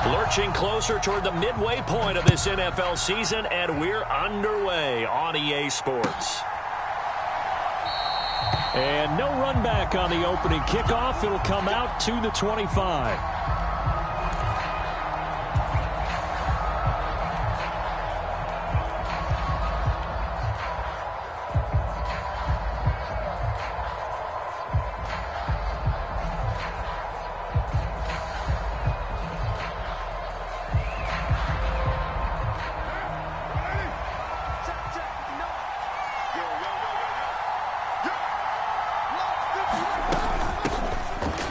Lurching closer toward the midway point of this NFL season, and we're underway on EA Sports. And no run back on the opening kickoff. It'll come out to the 25.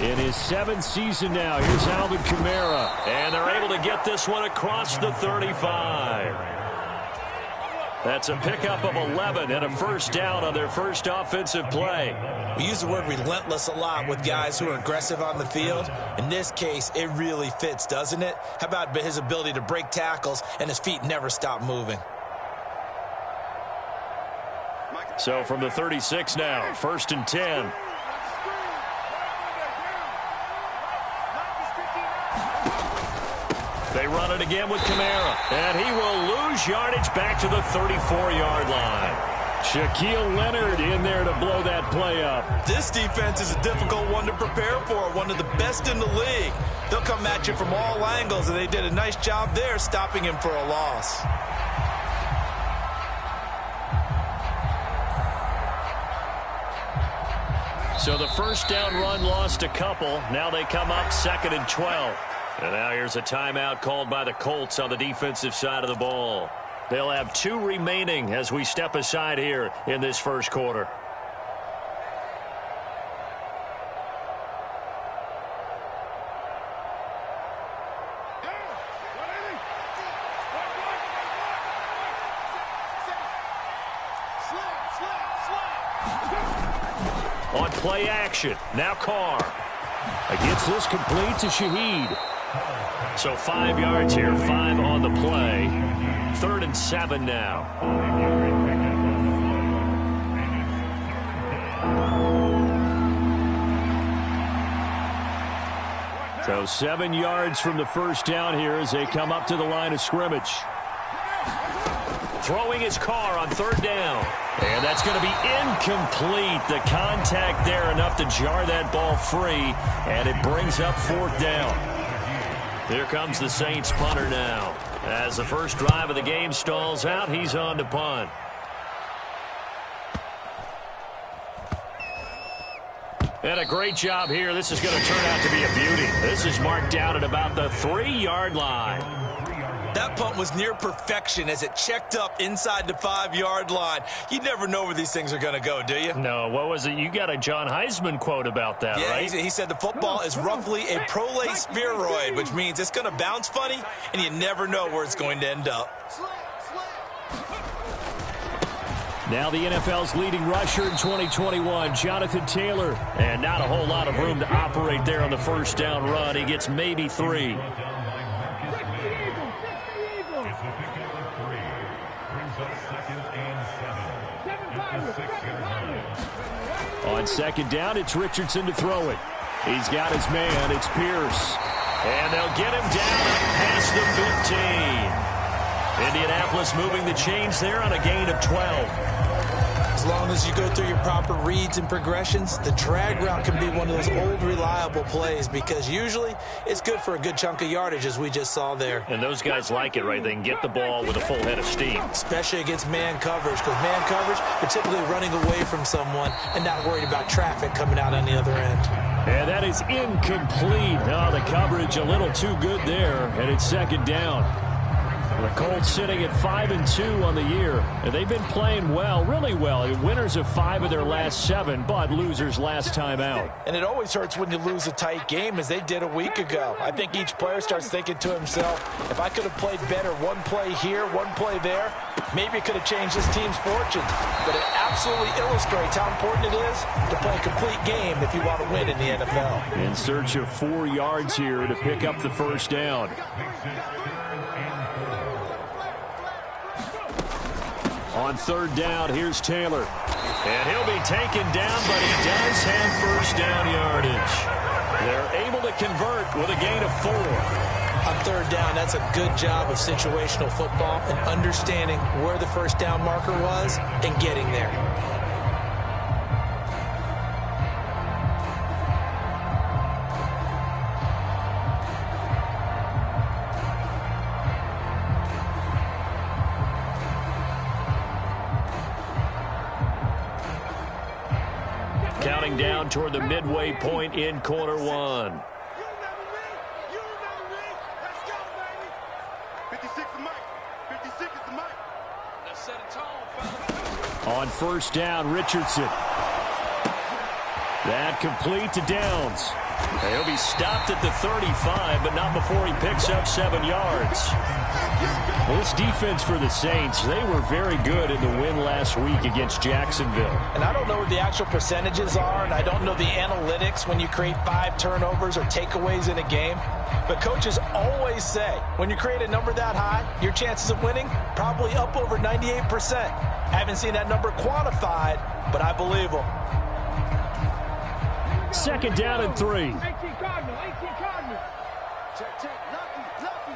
In his 7th season now, here's Alvin Kamara. And they're able to get this one across the 35. That's a pickup of 11 and a first down on their first offensive play. We use the word relentless a lot with guys who are aggressive on the field. In this case, it really fits, doesn't it? How about his ability to break tackles and his feet never stop moving? So from the 36 now, 1st and 10. They run it again with Kamara, and he will lose yardage back to the 34-yard line. Shaquille Leonard in there to blow that play up. This defense is a difficult one to prepare for, one of the best in the league. They'll come at you from all angles, and they did a nice job there stopping him for a loss. So the first down run lost a couple. Now they come up 2nd and 12. And now here's a timeout called by the Colts on the defensive side of the ball. They'll have 2 remaining as we step aside here in this first quarter. On play action, now Carr. Gets this complete to Shaheed. So 5 yards here, 5 on the play. 3rd and 7 now. So 7 yards from the first down here as they come up to the line of scrimmage. Throwing his Carr on 3rd down. And that's going to be incomplete. The contact there enough to jar that ball free. And it brings up 4th down. Here comes the Saints punter now. As the first drive of the game stalls out, he's on to punt. And a great job here. This is going to turn out to be a beauty. This is marked down at about the 3-yard line. That punt was near perfection as it checked up inside the 5-yard line. You never know where these things are going to go, do you? No, what was it? You got a John Heisman quote about that, right? Yeah, he said the football is roughly a prolate spheroid, which means it's going to bounce funny, and you never know where it's going to end up. Now the NFL's leading rusher in 2021, Jonathan Taylor. And not a whole lot of room to operate there on the first down run. He gets maybe 3. On 2nd down, it's Richardson to throw it. He's got his man. It's Pierce. And they'll get him down past the 15. Indianapolis moving the chains there on a gain of 12. As long as you go through your proper reads and progressions, the drag route can be one of those old reliable plays because usually it's good for a good chunk of yardage as we just saw there. And those guys like it, right? They can get the ball with a full head of steam. Especially against man coverage because man coverage, you're typically running away from someone and not worried about traffic coming out on the other end. And that is incomplete. Oh, the coverage a little too good there, and it's 2nd down. The Colts sitting at 5-2 on the year. And they've been playing well, really well. Winners of 5 of their last 7, but losers last time out. And it always hurts when you lose a tight game, as they did a week ago. I think each player starts thinking to himself, if I could have played better one play here, one play there, maybe it could have changed this team's fortunes. But it absolutely illustrates how important it is to play a complete game if you want to win in the NFL. In search of 4 yards here to pick up the first down. On 3rd down, here's Taylor. And he'll be taken down, but he does have first down yardage. They're able to convert with a gain of 4. On third down, that's a good job of situational football and understanding where the first down marker was and getting there. Counting down toward the midway point in quarter one. On first down, Richardson. That complete to Downs. He'll be stopped at the 35, but not before he picks up 7 yards. This defense for the Saints, they were very good in the win last week against Jacksonville. And I don't know what the actual percentages are, and I don't know the analytics when you create 5 turnovers or takeaways in a game. But coaches always say, when you create a number that high, your chances of winning probably up over 98%. Haven't seen that number quantified, but I believe them. Second down and 3. 18 Cardinal. Check, check, lucky. Check 9.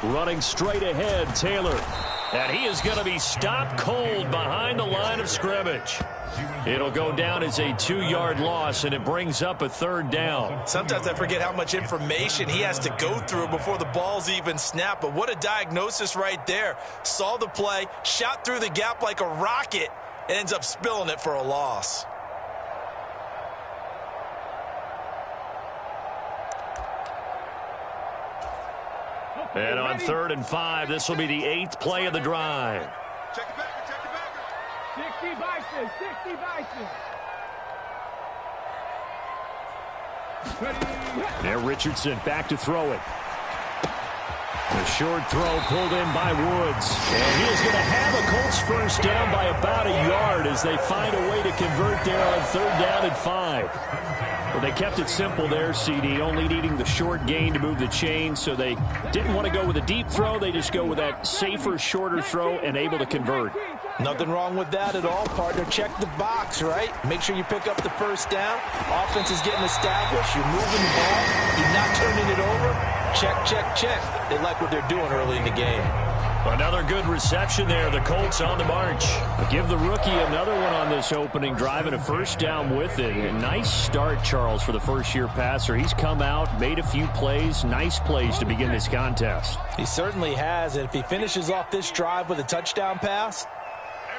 Kill. Running straight ahead, Taylor. And he is going to be stopped cold behind the line of scrimmage. It'll go down as a 2-yard loss, and it brings up a third down. Sometimes I forget how much information he has to go through before the ball's even snapped. But what a diagnosis right there. Saw the play, shot through the gap like a rocket, and ends up spilling it for a loss. And on 3rd and 5, this will be the 8th play of the drive. Check the backer. 60 Bison. Now Richardson back to throw it. The short throw pulled in by Woods. And he is going to have a Colts first down by about a yard as they find a way to convert there on 3rd down and 5. Well, they kept it simple there, CD, only needing the short gain to move the chain, so they didn't want to go with a deep throw. They just go with that safer, shorter throw and able to convert. Nothing wrong with that at all, partner. Check the box, right? Make sure you pick up the first down. Offense is getting established. You're moving the ball. You're not turning it over. Check. They like what they're doing early in the game. Another good reception there. The Colts on the march. Give the rookie another one on this opening drive and a first down with it. A nice start, Charles, for the first-year passer. He's come out, made a few plays, nice plays to begin this contest. He certainly has, and if he finishes off this drive with a touchdown pass,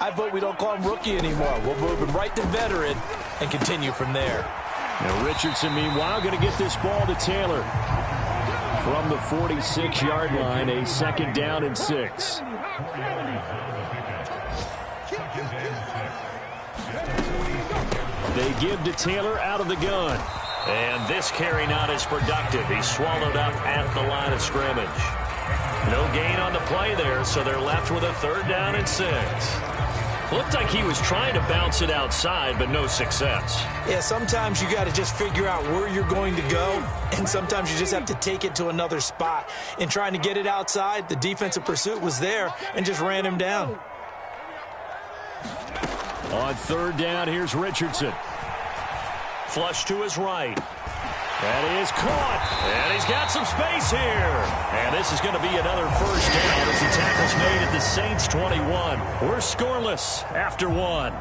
I vote we don't call him rookie anymore. We'll move him right to veteran and continue from there. Now Richardson, meanwhile, going to get this ball to Taylor. From the 46-yard line, a 2nd down and 6. They give to Taylor out of the gun. And this carry not as productive. He's swallowed up at the line of scrimmage. No gain on the play there, so they're left with a 3rd down and 6. Looked like he was trying to bounce it outside, but no success. Yeah, sometimes you got to just figure out where you're going to go, and sometimes you just have to take it to another spot. In trying to get it outside, the defensive pursuit was there and just ran him down. On 3rd down, here's Richardson. Flush to his right. That is caught, and he's got some space here. And this is going to be another first down as the tackle's made at the Saints 21. We're scoreless after 1.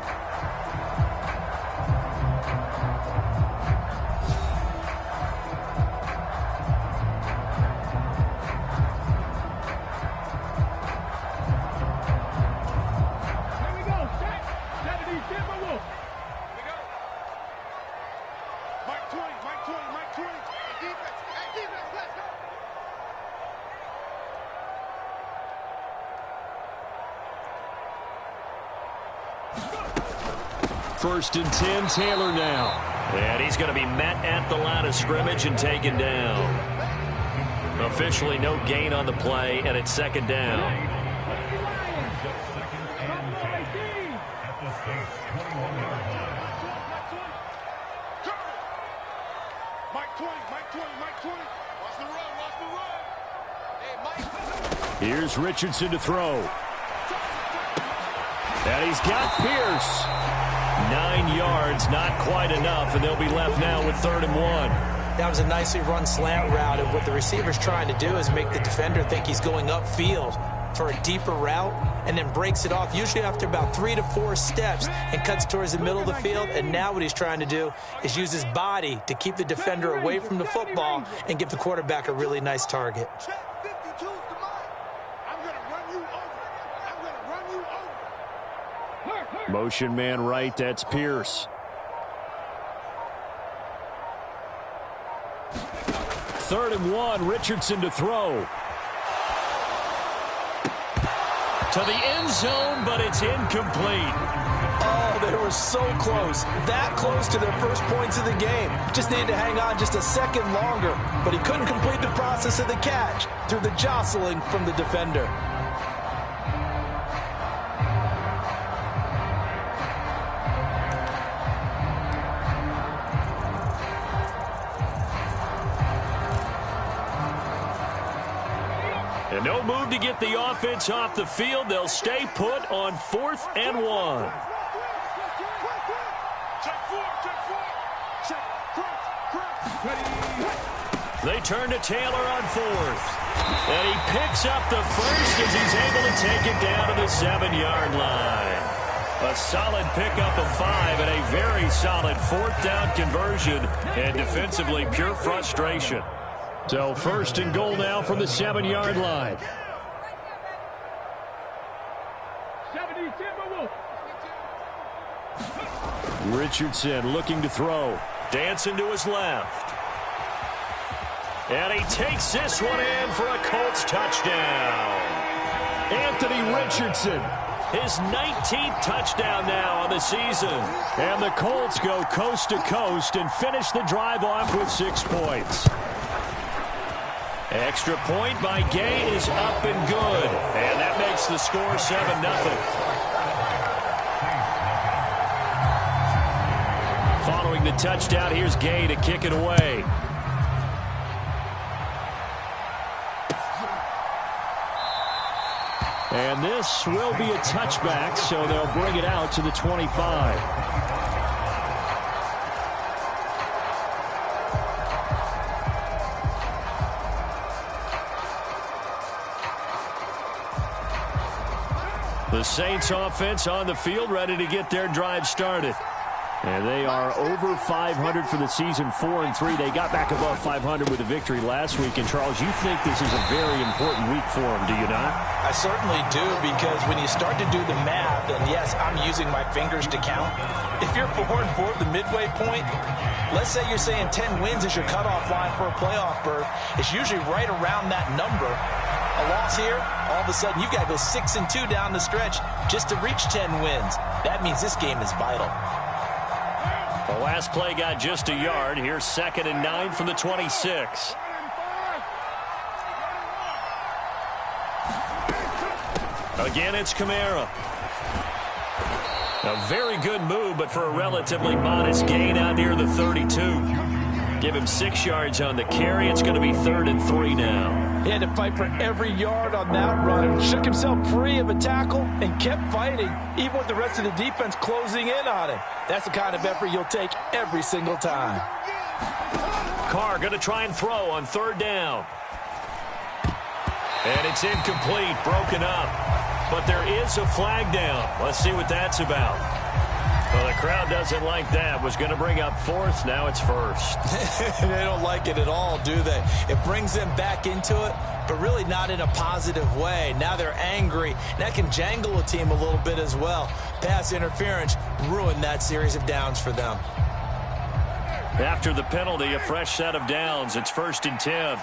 First and 10, Taylor now. And he's going to be met at the line of scrimmage and taken down. Officially no gain on the play, and it's 2nd down. Mike 20. Watch the run. Hey, Here's Richardson to throw. And he's got Pierce. 9 yards, not quite enough, and they'll be left now with 3rd and 1. That was a nicely run slant route, and what the receiver's trying to do is make the defender think he's going upfield for a deeper route, and then breaks it off, usually after about 3 to 4 steps, and cuts towards the middle of the field. And now what he's trying to do is use his body to keep the defender away from the football and give the quarterback a really nice target. Motion man right, that's Pierce. 3rd and 1, Richardson to throw. To the end zone, but it's incomplete. Oh, they were so close. That close to their first points of the game. Just needed to hang on just a second longer, but he couldn't complete the process of the catch through the jostling from the defender. And no move to get the offense off the field. They'll stay put on 4th and 1. They turn to Taylor on 4th. And he picks up the first as he's able to take it down to the 7-yard line. A solid pickup of 5 and a very solid 4th down conversion. And defensively, pure frustration. So 1st and goal now from the 7-yard line. Richardson looking to throw. Dancing to his left. And he takes this one in for a Colts touchdown. Anthony Richardson, his 19th touchdown now on the season. And the Colts go coast to coast and finish the drive off with 6 points. Extra point by Gay is up and good. And that makes the score 7-0. Following the touchdown, here's Gay to kick it away. And this will be a touchback, so they'll bring it out to the 25. The Saints offense on the field, ready to get their drive started. And they are over 500 for the season, 4-3. They got back above 500 with a victory last week. And, Charles, you think this is a very important week for them, do you not? I certainly do, because when you start to do the math, and yes, I'm using my fingers to count. If you're 4-4 at the midway point, let's say you're saying 10 wins is your cutoff line for a playoff berth. It's usually right around that number. A loss here, all of a sudden you've got to go 6-2 down the stretch just to reach 10 wins. That means this game is vital. The last play got just a yard. Here's 2nd and 9 from the 26. Again, it's Kamara. A very good move, but for a relatively modest gain out near the 32. Give him 6 yards on the carry. It's going to be 3rd and 3 now. He had to fight for every yard on that run. Shook himself free of a tackle and kept fighting, even with the rest of the defense closing in on him. That's the kind of effort you'll take every single time. Carr going to try and throw on 3rd down. And it's incomplete, broken up. But there is a flag down. Let's see what that's about. Well, the crowd doesn't like that. Was going to bring up 4th. Now it's 1st. They don't like it at all, do they? It brings them back into it, but really not in a positive way. Now they're angry. That can jangle a team a little bit as well. Pass interference ruined that series of downs for them. After the penalty, a fresh set of downs. It's 1st and 10.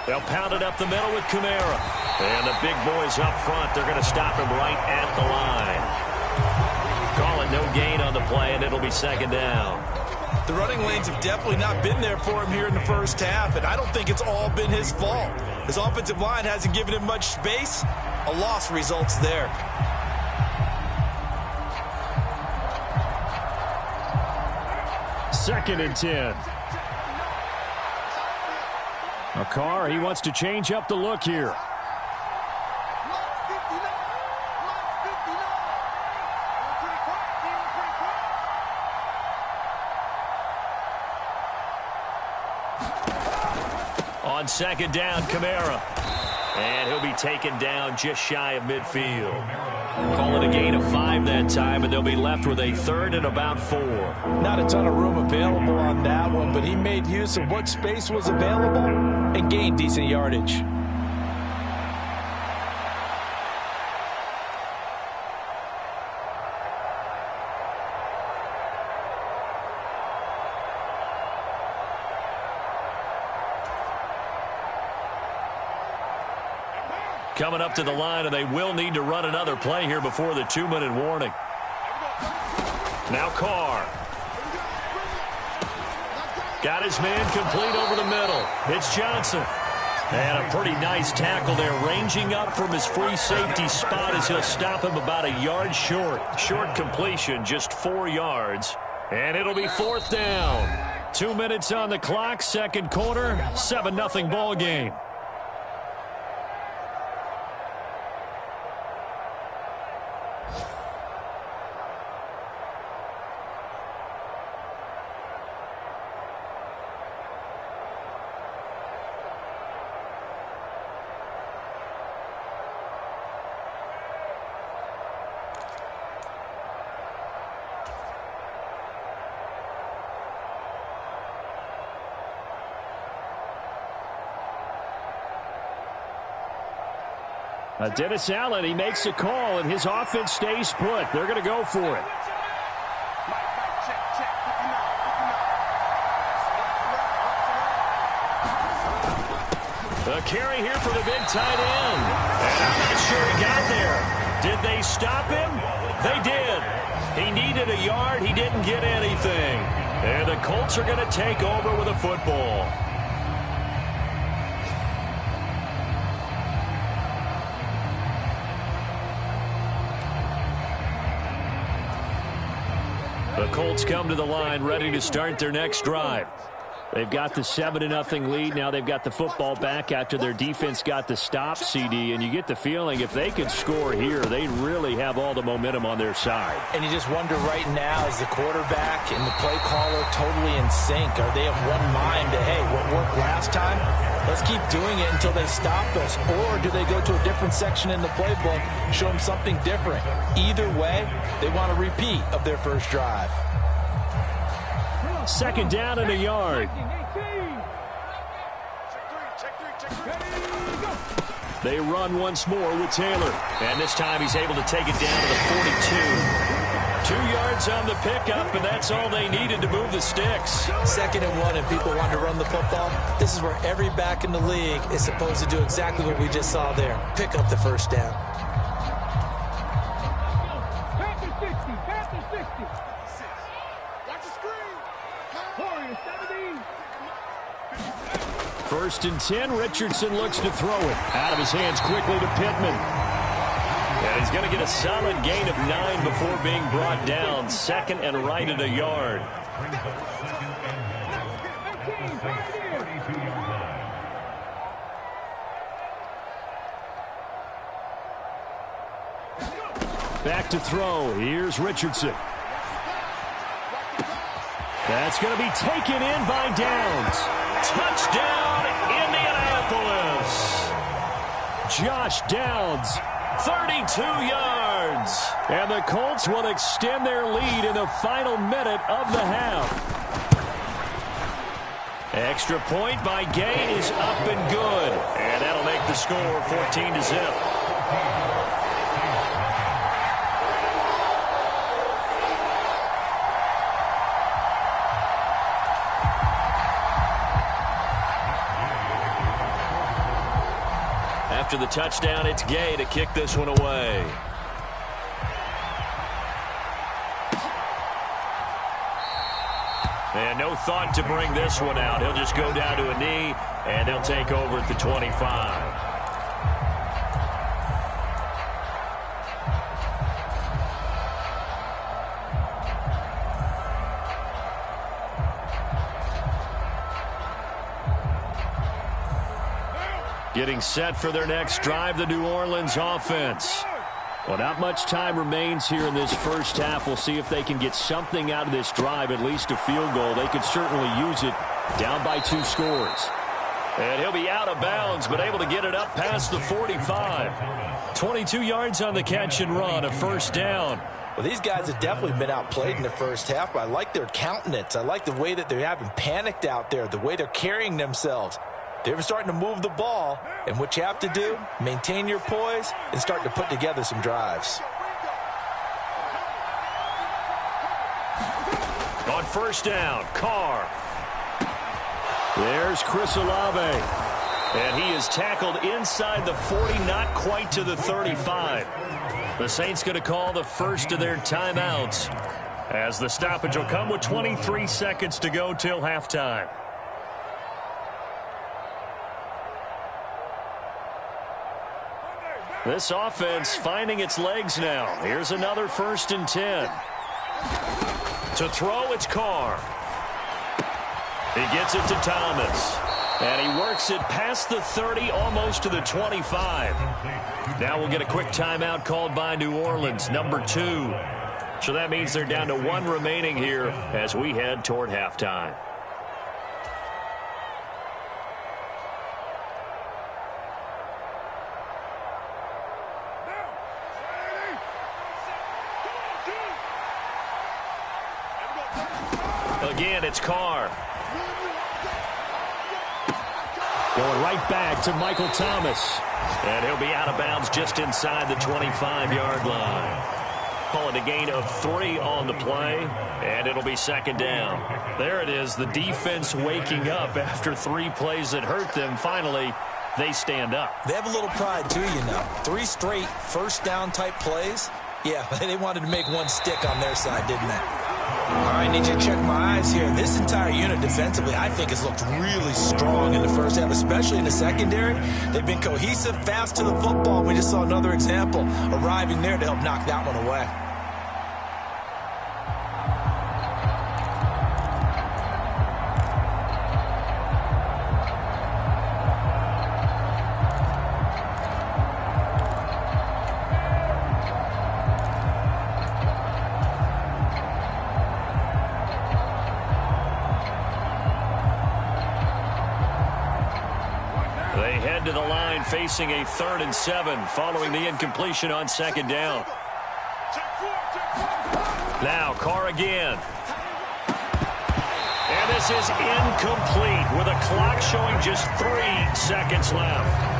They'll pound it up the middle with Kamara. And the big boys up front, they're going to stop him right at the line. Call it no gain on the play, and it'll be 2nd down. The running lanes have definitely not been there for him here in the first half, and I don't think it's all been his fault. His offensive line hasn't given him much space. A loss results there. 2nd and 10. Carr, he wants to change up the look here. On 2nd down, Kamara. And he'll be taken down just shy of midfield. Call it a gain of 5 that time, and they'll be left with a 3rd and about 4. Not a ton of room available on that one, but he made use of what space was available and gained decent yardage. Coming up to the line, and they will need to run another play here before the 2-minute warning. Now Carr. Got his man complete over the middle. It's Johnson. And a pretty nice tackle there, ranging up from his free safety spot as he'll stop him about a yard short. Short completion, just 4 yards. And it'll be 4th down. 2 minutes on the clock, 2nd quarter, 7-0 ball game. Dennis Allen, he makes a call, and his offense stays put. They're going to go for it. A carry here for the big tight end. And I'm not sure he got there. Did they stop him? They did. He needed a yard. He didn't get anything. And the Colts are going to take over with a football. The Colts come to the line ready to start their next drive. They've got the 7-0 lead. Now they've got the football back after their defense got the stop, CD. And you get the feeling if they could score here, they really have all the momentum on their side. And you just wonder right now, is the quarterback and the play caller totally in sync? Are they of one mind to, hey, what worked last time? Let's keep doing it until they stop us. Or do they go to a different section in the playbook, show them something different? Either way, they want a repeat of their first drive. 2nd down and a yard. They run once more with Taylor. And this time he's able to take it down to the 42. 2 yards on the pickup, and that's all they needed to move the sticks. 2nd and 1, and people want to run the football. This is where every back in the league is supposed to do exactly what we just saw there. Pick up the first down. First and 10, Richardson looks to throw it. Out of his hands quickly to Pittman. And he's going to get a solid gain of 9 before being brought down. 2nd and right at a yard. Back to throw. Here's Richardson. That's going to be taken in by Downs. Touchdown, Indianapolis. Josh Downs, 32 yards. And the Colts will extend their lead in the final minute of the half. Extra point by Gay is up and good. And that'll make the score 14-0. After the touchdown, it's Gay to kick this one away. And no thought to bring this one out. He'll just go down to a knee, and they'll take over at the 25. Getting set for their next drive, the New Orleans offense. Well, not much time remains here in this first half. We'll see if they can get something out of this drive, at least a field goal. They could certainly use it, down by 2 scores. And he'll be out of bounds, but able to get it up past the 45. 22 yards on the catch and run, a first down. Well, these guys have definitely been outplayed in the first half, but I like their countenance. I like the way that they haven't panicked out there, the way they're carrying themselves. They're starting to move the ball, and what you have to do, maintain your poise and start to put together some drives. On first down, Carr. There's Chris Olave. And he is tackled inside the 40, not quite to the 35. The Saints going to call the first of their timeouts, as the stoppage will come with 23 seconds to go till halftime. This offense finding its legs now. Here's another 1st and 10. To throw, it's Carr. He gets it to Thomas. And he works it past the 30, almost to the 25. Now we'll get a quick timeout called by New Orleans, number 2. So that means they're down to 1 remaining here as we head toward halftime. Again, it's Carr. Going right back to Michael Thomas. And he'll be out of bounds just inside the 25-yard line. Call it a gain of 3 on the play, and it'll be 2nd down. There it is, the defense waking up after 3 plays that hurt them. Finally, they stand up. They have a little pride, too, you know. 3 straight first-down type plays. Yeah, they wanted to make one stick on their side, didn't they? All right, need you to check my eyes here. This entire unit defensively, I think, has looked really strong in the first half, especially in the secondary. They've been cohesive, fast to the football. We just saw another example arriving there to help knock that one away. To the line, facing a 3rd and 7 following the incompletion on 2nd down. Now Carr again. And this is incomplete with a clock showing just 3 seconds left.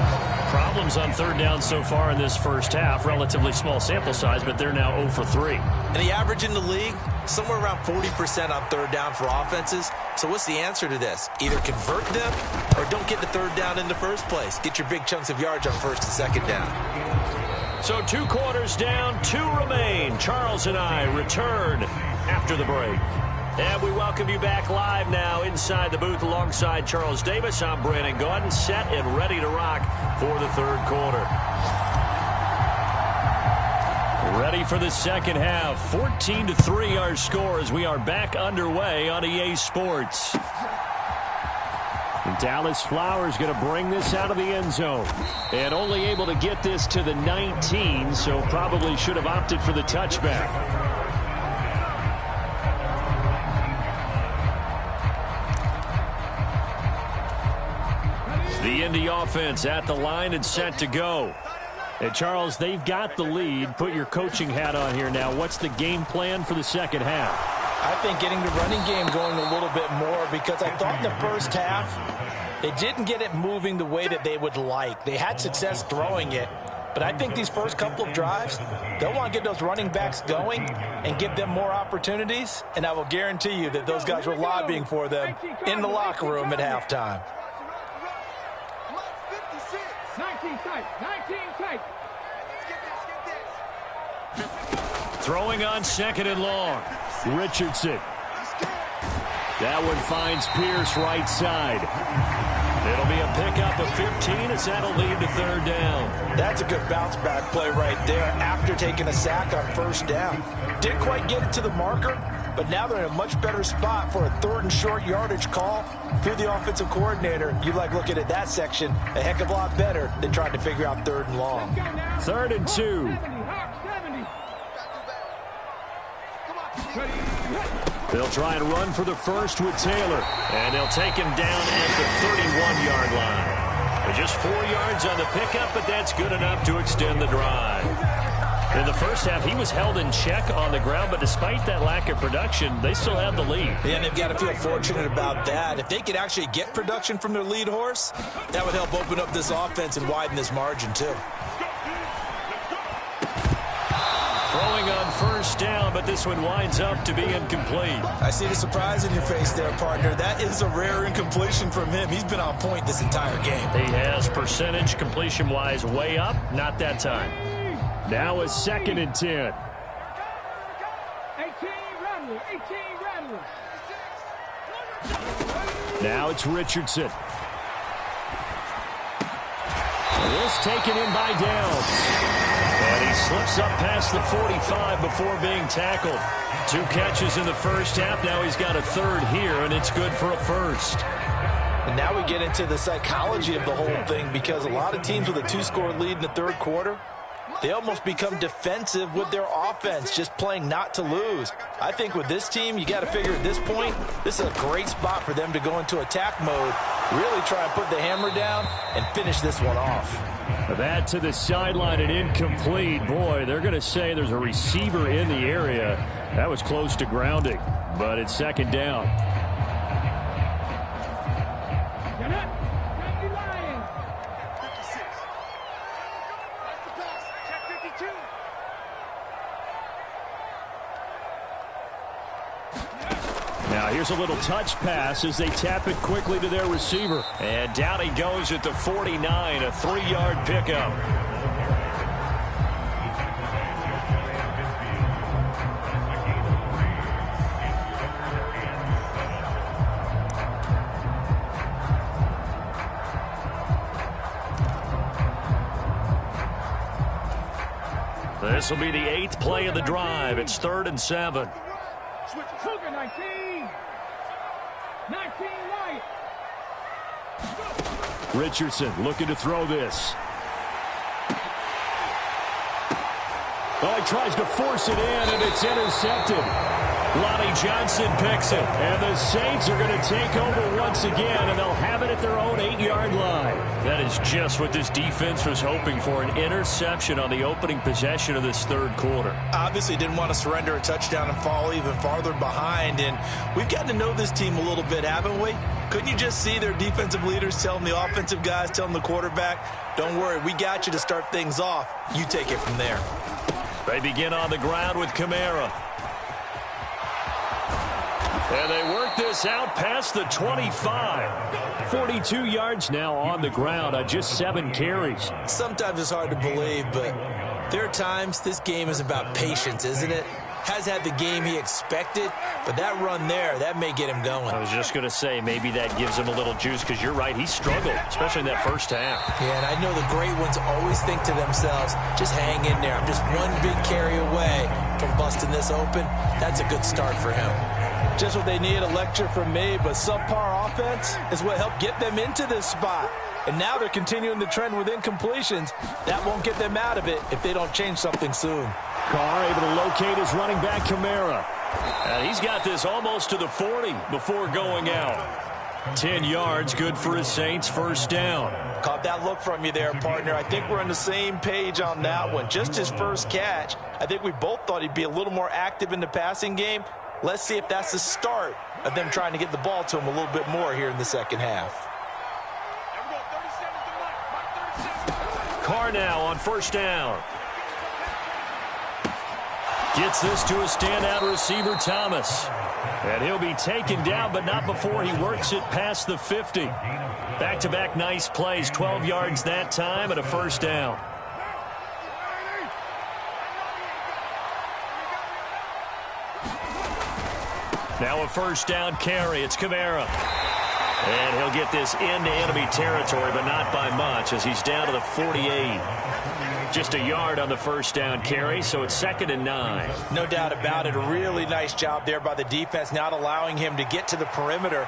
Problems on 3rd down so far in this first half. Relatively small sample size, but they're now 0 for 3. And the average in the league, somewhere around 40% on 3rd down for offenses. So what's the answer to this? Either convert them or don't get the 3rd down in the first place. Get your big chunks of yards on 1st and 2nd down. So 2 quarters down, 2 remain. Charles and I return after the break. And we welcome you back live now inside the booth alongside Charles Davis. I'm Brandon Gaudin, set and ready to rock for the 3rd quarter. Ready for the second half. 14-3 our score as we are back underway on EA Sports. And Dallas Flowers going to bring this out of the end zone. And only able to get this to the 19, so probably should have opted for the touchback. The Indy offense at the line and set to go. And Charles, they've got the lead. Put your coaching hat on here now. What's the game plan for the second half? I think getting the running game going a little bit more, because I thought in the first half they didn't get it moving the way that they would like. They had success throwing it, but I think these first couple of drives, they'll want to get those running backs going and give them more opportunities, and I will guarantee you that those guys were lobbying for them in the locker room at halftime. 19 tight, 19 tight. Throwing on 2nd and long. Richardson. That one finds Pierce right side. It'll be a pickup of 15 as that'll lead to 3rd down. That's a good bounce back play right there after taking a sack on 1st down. Didn't quite get it to the marker, but now they're in a much better spot for a 3rd and short yardage call. If you're the offensive coordinator, you like looking at that section a heck of a lot better than trying to figure out 3rd and long. 3rd and 2. They'll try and run for the first with Taylor, and they'll take him down at the 31-yard line. Just 4 yards on the pickup, but that's good enough to extend the drive. In the first half, he was held in check on the ground, but despite that lack of production, they still have the lead. Yeah, and they've got to feel fortunate about that. If they could actually get production from their lead horse, that would help open up this offense and widen this margin, too. Throwing on first down, but this one winds up to be incomplete. I see the surprise in your face there, partner. That is a rare incompletion from him. He's been on point this entire game. He has percentage completion-wise way up, not that time. Now a 2nd and 10. 18 Ramley. Now it's Richardson. This taken in by Downs. And he slips up past the 45 before being tackled. 2 catches in the first half. Now he's got a 3rd here, and it's good for a first. And now we get into the psychology of the whole thing, because a lot of teams with a 2-score lead in the 3rd quarter, they almost become defensive with their offense, just playing not to lose. I think with this team, you got to figure at this point, this is a great spot for them to go into attack mode, really try and put the hammer down and finish this one off. That to the sideline and incomplete. Boy, they're going to say there's a receiver in the area. That was close to grounding, but it's 2nd down. Now here's a little touch pass as they tap it quickly to their receiver. And down he goes at the 49, a 3-yard pickup. This will be the 8th play of the drive. It's 3rd and 7. Sugar 19 White. Richardson looking to throw this. Oh, he tries to force it in, and it's intercepted. Lonnie Johnson picks it, and the Saints are going to take over once again, and they'll have it at their own 8-yard line. That is just what this defense was hoping for, an interception on the opening possession of this 3rd quarter. Obviously didn't want to surrender a touchdown and fall even farther behind, and we've gotten to know this team a little bit, haven't we? Couldn't you just see their defensive leaders telling the offensive guys, telling the quarterback, don't worry, we got you to start things off. You take it from there. They begin on the ground with Kamara. And they work this out past the 25. 42 yards now on the ground on just 7 carries. Sometimes it's hard to believe, but there are times this game is about patience, isn't it? Has had the game he expected, but that run there, that may get him going. I was just going to say, maybe that gives him a little juice, because you're right, he struggled, especially in that first half. Yeah, and I know the great ones always think to themselves, just hang in there. I'm just one big carry away from busting this open. That's a good start for him. Just what they need, a lecture from me, but subpar offense is what helped get them into this spot. And now they're continuing the trend with incompletions. That won't get them out of it if they don't change something soon. Carr able to locate his running back, Kamara. And he's got this almost to the 40 before going out. 10 yards, good for his Saints, 1st down. Caught that look from you there, partner. I think we're on the same page on that one. Just his first catch. I think we both thought he'd be a little more active in the passing game. Let's see if that's the start of them trying to get the ball to him a little bit more here in the second half. Carr now on 1st down. Gets this to a standout receiver, Thomas. And he'll be taken down, but not before he works it past the 50. Back-to-back nice plays, 12 yards that time and a 1st down. Now a 1st down carry. It's Kamara. And he'll get this into enemy territory, but not by much, as he's down to the 48. Just a yard on the first down carry, so it's 2nd and 9. No doubt about it. A really nice job there by the defense, not allowing him to get to the perimeter.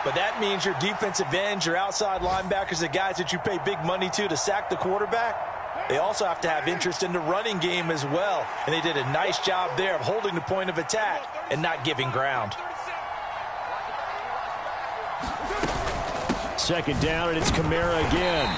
But that means your defensive ends, your outside linebackers, the guys that you pay big money to sack the quarterback, they also have to have interest in the running game as well. And they did a nice job there of holding the point of attack and not giving ground. 2nd down, and it's Kamara again.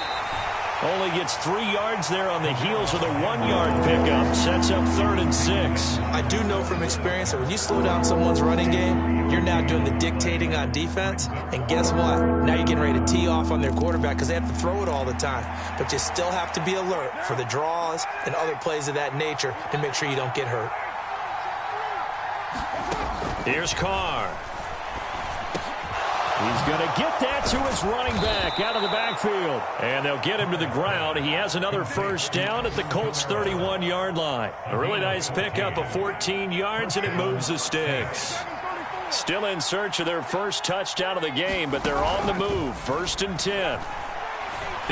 Only gets 3 yards there on the heels of the 1-yard pickup. Sets up 3rd and 6. I do know from experience that when you slow down someone's running game, you're now doing the dictating on defense. And guess what? Now you're getting ready to tee off on their quarterback because they have to throw it all the time. But you still have to be alert for the draws and other plays of that nature to make sure you don't get hurt. Here's Carr. He's going to get that to his running back out of the backfield. And they'll get him to the ground. He has another first down at the Colts' 31-yard line. A really nice pickup of 14 yards, and it moves the sticks. Still in search of their first touchdown of the game, but they're on the move. 1st and 10.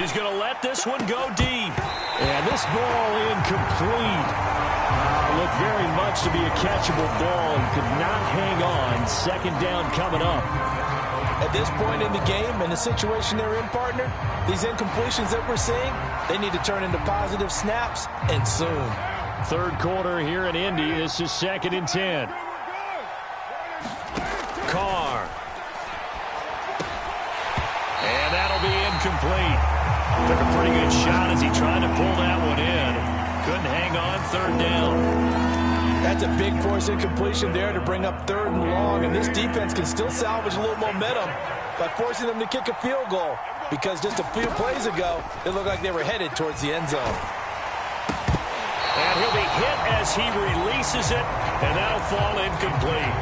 He's going to let this one go deep. And this ball incomplete. Looked very much to be a catchable ball and could not hang on. 2nd down coming up. At this point in the game and the situation they're in, partner, these incompletions that we're seeing, they need to turn into positive snaps, and soon. 3rd quarter here in Indy. This is 2nd and 10. Carr. And that'll be incomplete. Took a pretty good shot as he tried to pull that one in. Couldn't hang on. 3rd down. That's a big force incompletion there to bring up 3rd and long, and this defense can still salvage a little momentum by forcing them to kick a field goal, because just a few plays ago, it looked like they were headed towards the end zone. And he'll be hit as he releases it, and that'll fall incomplete.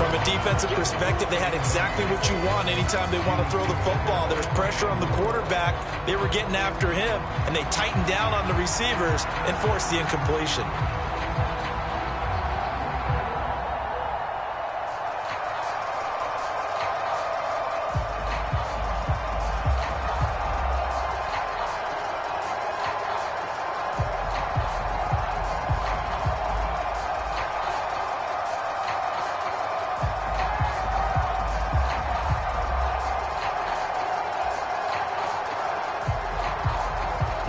From a defensive perspective, they had exactly what you want anytime they want to throw the football. There was pressure on the quarterback. They were getting after him, and they tightened down on the receivers and forced the incompletion.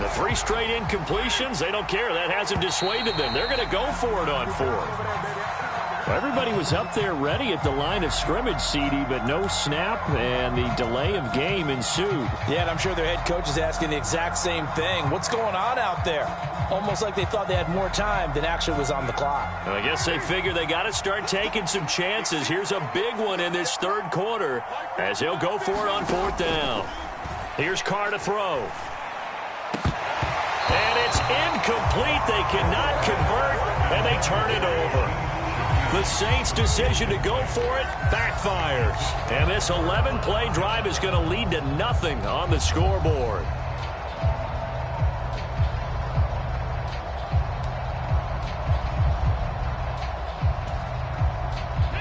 The 3 straight incompletions, they don't care. That hasn't dissuaded them. They're going to go for it on 4th. Well, everybody was up there ready at the line of scrimmage, CD, but no snap, and the delay of game ensued. Yeah, and I'm sure their head coach is asking the exact same thing. What's going on out there? Almost like they thought they had more time than actually was on the clock. Well, I guess they figure they got to start taking some chances. Here's a big one in this 3rd quarter as he'll go for it on 4th down. Here's Carr to throw. And it's incomplete. They cannot convert, and they turn it over. The Saints' decision to go for it backfires. And this 11-play drive is going to lead to nothing on the scoreboard.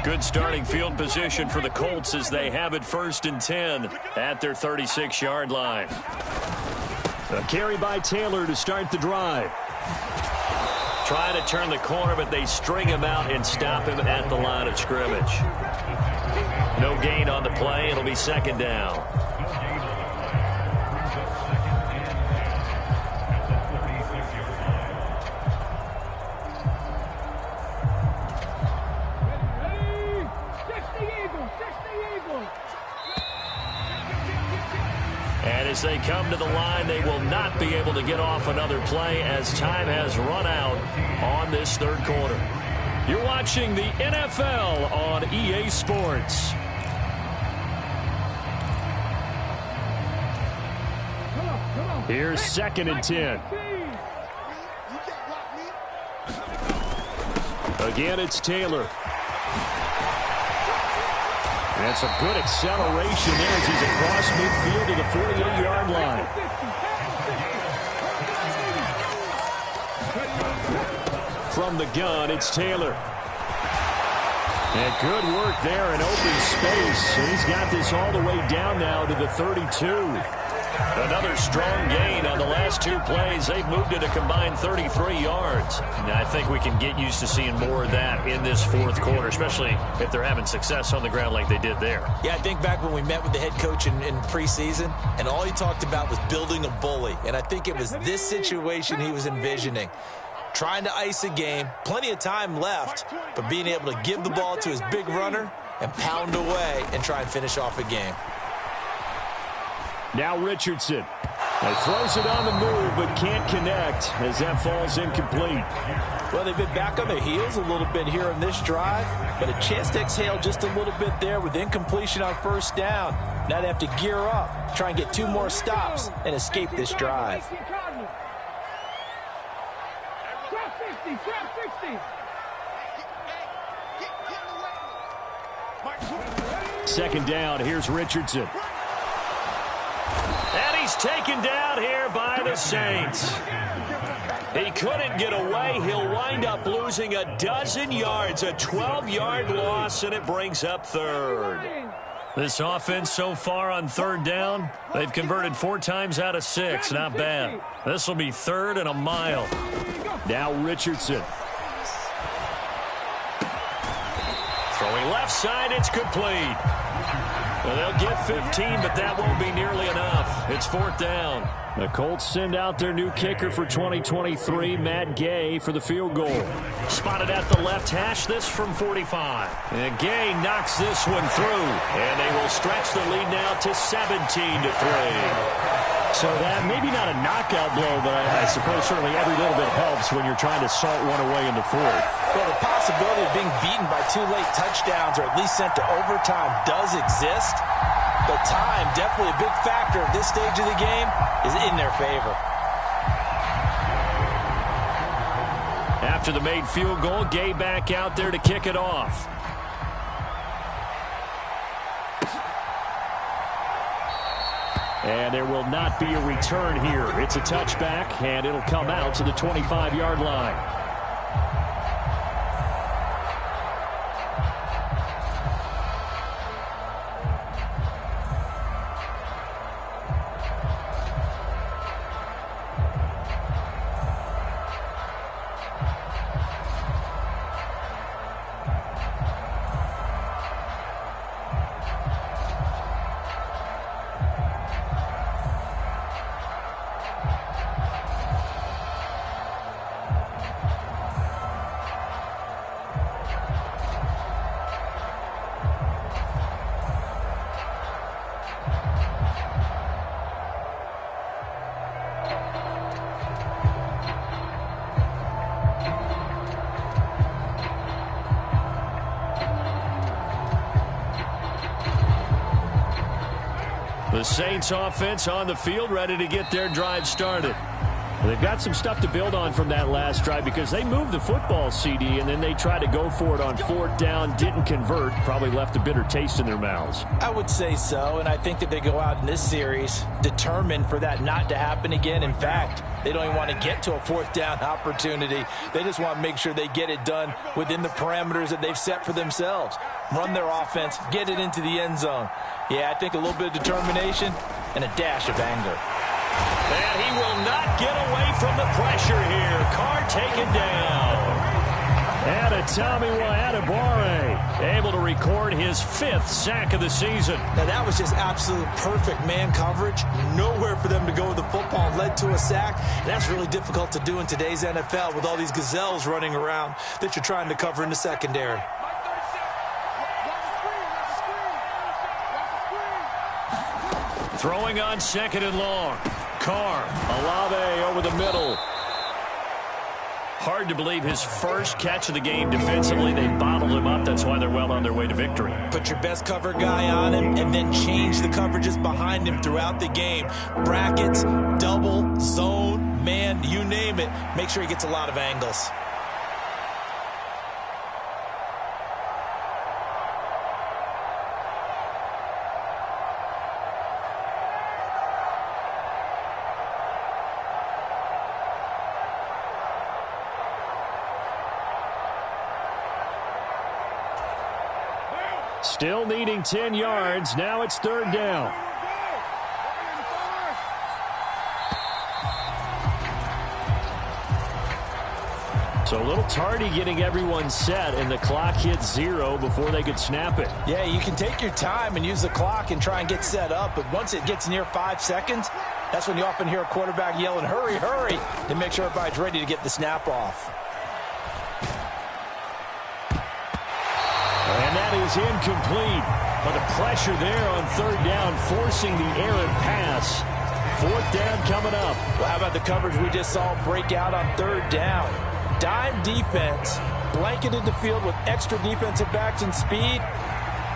Good starting field position for the Colts as they have it 1st and 10 at their 36-yard line. A carry by Taylor to start the drive. Trying to turn the corner, but they string him out and stop him at the line of scrimmage. No gain on the play. It'll be 2nd down. And as they come to the line, they will not be able to get off another play as time has run out on this 3rd quarter. You're watching the NFL on EA Sports. Here's 2nd and 10. Again, it's Taylor. That's a good acceleration there as he's across midfield to the 48-yard line. From the gun, it's Taylor. And good work there in open space. He's got this all the way down now to the 32. Another strong gain on the last 2 plays. They've moved it a combined 33 yards. And I think we can get used to seeing more of that in this fourth quarter, especially if they're having success on the ground like they did there. Yeah, I think back when we met with the head coach in preseason, and all he talked about was building a bully. And I think it was this situation he was envisioning. Trying to ice a game, plenty of time left, but being able to give the ball to his big runner and pound away and try and finish off a game. Now Richardson. He throws it on the move, but can't connect as that falls incomplete. Well, they've been back on their heels a little bit here on this drive, but a chance to exhale just a little bit there with incompletion on first down. Now they have to gear up, try and get 2 more stops, and escape this drive. Trap 60. Second down, here's Richardson. And he's taken down here by the Saints. He couldn't get away. He'll wind up losing a dozen yards, a 12-yard loss, and it brings up third. This offense so far on third down, they've converted 4 times out of 6. Not bad. This will be 3rd and a mile. Now Richardson. Throwing left side, it's complete. Well, they'll get 15, but that won't be nearly enough. It's 4th down. The Colts send out their new kicker for 2023, Matt Gay, for the field goal. Spotted at the left hash, this from 45. And Gay knocks this one through, and they will stretch the lead now to 17-3. So that, maybe not a knockout blow, but I suppose certainly every little bit helps when you're trying to salt one away in the fourth. Well, the possibility of being beaten by 2 late touchdowns or at least sent to overtime does exist. But time, definitely a big factor at this stage of the game, is in their favor. After the made field goal, Gay back out there to kick it off. And there will not be a return here. It's a touchback, and it'll come out to the 25-yard line. The Saints offense on the field, ready to get their drive started. They've got some stuff to build on from that last drive because they moved the football, CD, and then they tried to go for it on 4th down, didn't convert, probably left a bitter taste in their mouths. I would say so, and I think that they go out in this series determined for that not to happen again. In fact, they don't even want to get to a 4th down opportunity. They just want to make sure they get it done within the parameters that they've set for themselves. Run their offense, get it into the end zone. Yeah, I think a little bit of determination and a dash of anger. And he will not get away from the pressure here. Carr taken down. And Tommy Adebawore able to record his 5th sack of the season. Now, that was just absolute perfect man coverage. Nowhere for them to go with the football. Led to a sack. And that's really difficult to do in today's NFL with all these gazelles running around that you're trying to cover in the secondary. Throwing on 2nd and long. Carr, Olave over the middle. Hard to believe his first catch of the game defensively. They bottled him up. That's why they're well on their way to victory. Put your best cover guy on him and then change the coverages behind him throughout the game. Brackets, double, zone, man, you name it. Make sure he gets a lot of angles. Still needing 10 yards. Now it's third down. So a little tardy getting everyone set, and the clock hit 0 before they could snap it. Yeah, you can take your time and use the clock and try and get set up, but once it gets near 5 seconds, that's when you often hear a quarterback yelling, hurry, hurry, to make sure everybody's ready to get the snap off. And that is incomplete. But the pressure there on third down, forcing the errant pass. Fourth down coming up. Well, how about the coverage we just saw break out on third down? Dime defense, blanketed the field with extra defensive backs and speed,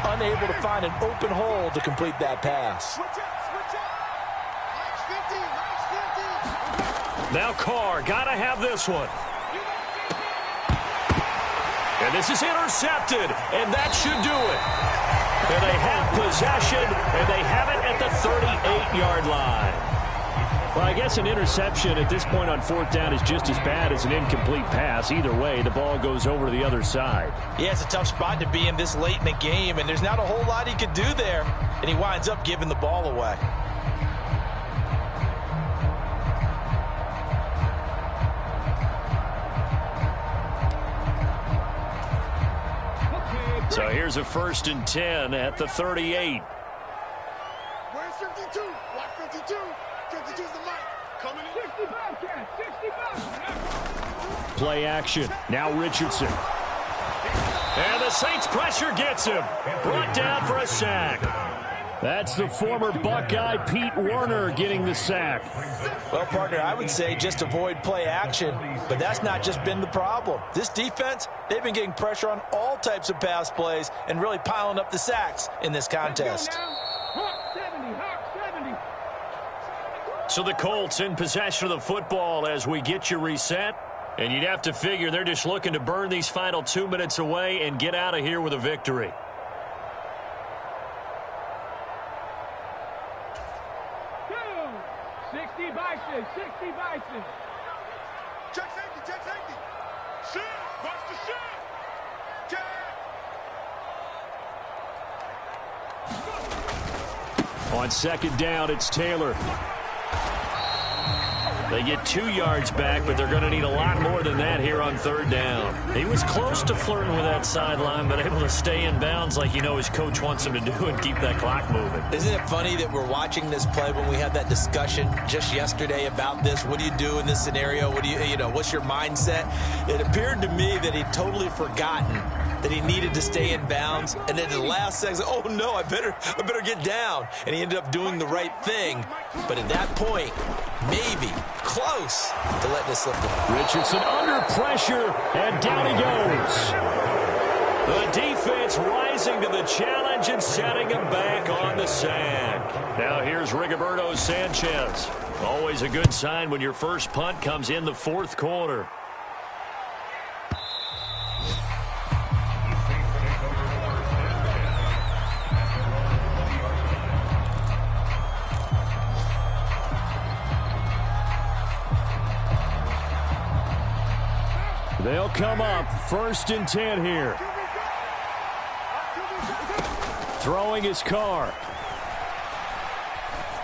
unable to find an open hole to complete that pass. Now Carr, gotta have this one. And this is intercepted, and that should do it. And they have possession, and they have it at the 38-yard line. Well, I guess an interception at this point on fourth down is just as bad as an incomplete pass. Either way, the ball goes over to the other side. Yeah, it's a tough spot to be in this late in the game, and there's not a whole lot he could do there, and he winds up giving the ball away. So here's a 1st and 10 at the 38. Where's 52? Watch 52. 52's the mic. Coming in. 65, Cat. 65. Play action. Now Richardson. And the Saints pressure gets him. Brought down for a sack. That's the former Buckeye Pete Werner getting the sack. Well, partner, I would say just avoid play action, but that's not just been the problem. This defense, they've been getting pressure on all types of pass plays and really piling up the sacks in this contest. Hawk 70, Hawk 70. So the Colts in possession of the football as we get you reset. And you'd have to figure they're just looking to burn these final 2 minutes away and get out of here with a victory. Go. 60 Bison, 60 Bison. Check safety, check safety. Shit, watch the shit. On second down, it's Taylor. They get 2 yards back, but they're going to need a lot more than that here on third down. He was close to flirting with that sideline, but able to stay in bounds like his coach wants him to do and keep that clock moving. Isn't it funny that we're watching this play when we had that discussion just yesterday about this? What do you do in this scenario? What do what's your mindset? It appeared to me that he'd totally forgotten that he needed to stay in bounds, and then in the last second, oh no, I better get down. And he ended up doing the right thing. But at that point, maybe close to letting it slip away. Richardson under pressure, and down he goes. The defense rising to the challenge and setting him back on the sack. Now here's Rigoberto Sanchez. Always a good sign when your first punt comes in the fourth quarter. They'll come up 1st and 10 here. Throwing his Carr.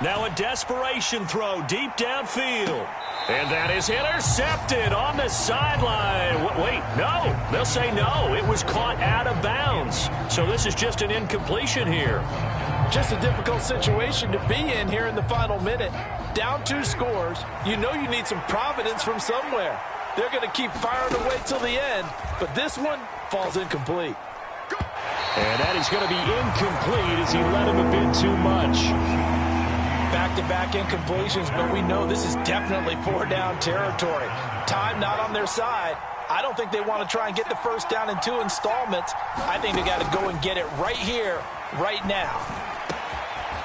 Now a desperation throw deep downfield. And that is intercepted on the sideline. Wait, no. They'll say no. It was caught out of bounds. So this is just an incompletion here. Just a difficult situation to be in here in the final minute. Down 2 scores. You know you need some providence from somewhere. They're going to keep firing away till the end, but this one falls incomplete. And that is going to be incomplete as he let him a bit too much. Back-to-back incompletions, but we know this is definitely 4-down territory. Time not on their side. I don't think they want to try and get the first down in 2 installments. I think they got to go and get it right here, right now.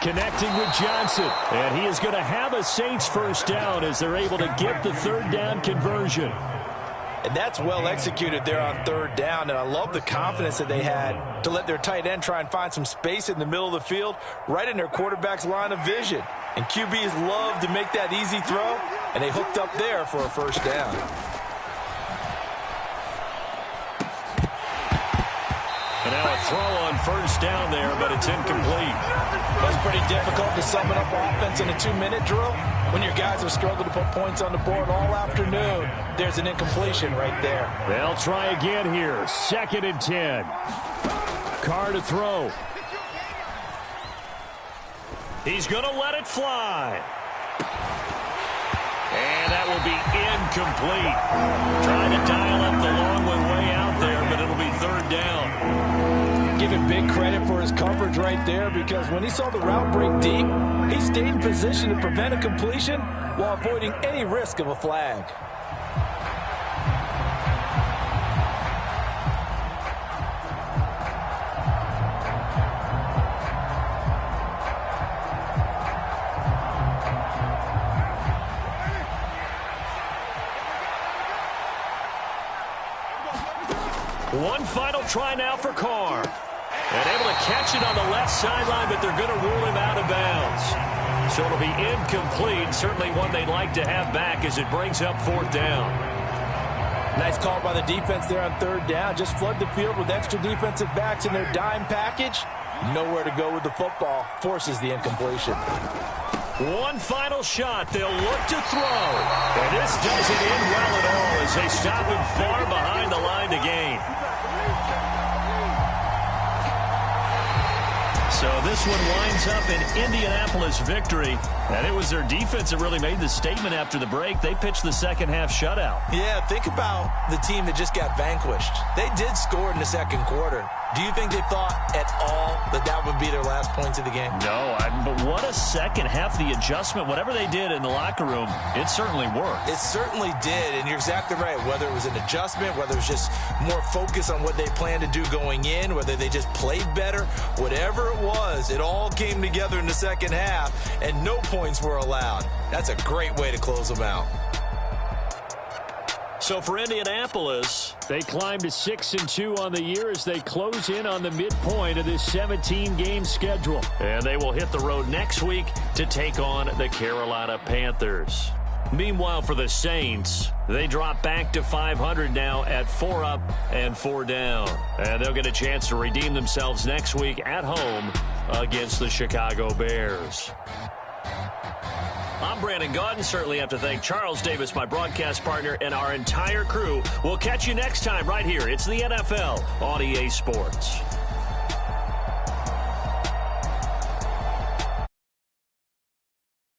Connecting with Johnson, and he is going to have a Saints first down as they're able to get the third down conversion. And that's well executed there on third down, and I love the confidence that they had to let their tight end try and find some space in the middle of the field, right in their quarterback's line of vision. And QBs love to make that easy throw, and they hooked up there for a first down. And now a throw on first down there, but it's incomplete. That's pretty difficult to sum it up offense in a 2-minute drill. When your guys have struggled to put points on the board all afternoon, there's an incompletion right there. They'll try again here. 2nd and 10. Carr to throw. He's going to let it fly. And that will be incomplete. Trying to dial up the long way out there, but it'll be 3rd down. Give him big credit for his coverage right there, because when he saw the route break deep, he stayed in position to prevent a completion while avoiding any risk of a flag. One final try now for Carr. And able to catch it on the left sideline, but they're going to rule him out of bounds. So it'll be incomplete. Certainly one they'd like to have back as it brings up 4th down. Nice call by the defense there on 3rd down. Just flood the field with extra defensive backs in their dime package. Nowhere to go with the football. Forces the incompletion. One final shot. They'll look to throw. And this doesn't end well at all as they stop him far behind the line to gain. So this one winds up an Indianapolis victory. And it was their defense that really made the statement after the break. They pitched the second half shutout. Yeah, think about the team that just got vanquished. They did score in the 2nd quarter. Do you think they thought at all that that would be their last points of the game? No, but what a second half. The adjustment, whatever they did in the locker room, it certainly worked. It certainly did, and you're exactly right. Whether it was an adjustment, whether it was just more focus on what they planned to do going in, whether they just played better, whatever it was, it all came together in the second half, and no points were allowed. That's a great way to close them out. So for Indianapolis, they climb to 6-2 on the year as they close in on the midpoint of this 17-game schedule. And they will hit the road next week to take on the Carolina Panthers. Meanwhile, for the Saints, they drop back to 500 now at 4 up and 4 down. And they'll get a chance to redeem themselves next week at home against the Chicago Bears. I'm Brandon Gaudin. Certainly have to thank Charles Davis, my broadcast partner, and our entire crew. We'll catch you next time right here. It's the NFL on EA Sports.